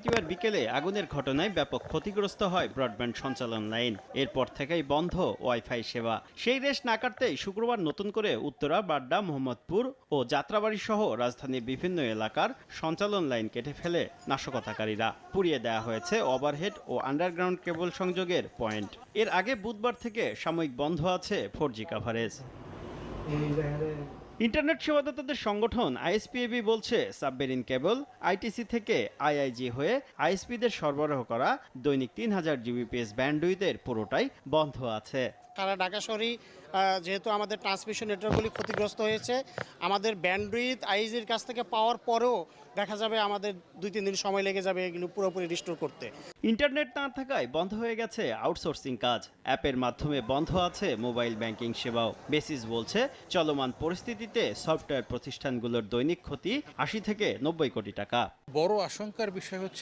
বৃহস্পতিবার বিকেলে আগুনের ঘটনায় ব্যাপক ক্ষতিগ্রস্ত হয় ব্রডব্যান্ড সঞ্চালন লাইন। এরপর থেকেই বন্ধ ওয়াইফাই সেবা। সেই রেশ না কাটতেই শুক্রবার নতুন করে উত্তরা, বাড্ডা, মোহাম্মদপুর ও যাত্রাবাড়ি সহ রাজধানীর বিভিন্ন এলাকার সঞ্চালন লাইন কেটে ফেলে নাশকতাকারীরা। পুড়িয়ে দেওয়া হয়েছে ওভারহেড ও আন্ডারগ্রাউন্ড কেবল সংযোগের পয়েন্ট। এর আগে বুধবার থেকে সাময়িক বন্ধ আছে 4G কাভারেজ। ইন্টারনেট সেবাদাতাদের সংগঠন আইএসপিএবি বলছে, সাবমেরিন কেবল, আইটিসি থেকে আইআইজি হয়ে আইএসপিদের সরবরাহ করা দৈনিক 3000 জিবিপিএস ব্যান্ডউইথের পুরোটাই বন্ধ আছে। সারা ঢাকা শহরই যেহেতু আমাদের ট্রান্সমিশন নেটওয়ার্কগুলি ক্ষতিগ্রস্ত হয়েছে, আমাদের ব্যান্ডউইথ আইজির কাছ থেকে পাওয়ার পরেও দেখা যাবে আমাদের 2-3 দিন সময় লেগে যাবে এগুলো পুরোপুরি রিস্টোর করতে। ইন্টারনেট না থাকায় বন্ধ হয়ে গেছে আউটসোর্সিং কাজ। অ্যাপের মাধ্যমে বন্ধ আছে মোবাইল ব্যাংকিং সেবাও। বেসিস বলছে, চলমান পরিস্থিতিতে সফটওয়্যার প্রতিষ্ঠানগুলোর দৈনিক ক্ষতি 80 থেকে 90 কোটি টাকা। বড় আশঙ্কার বিষয় হচ্ছে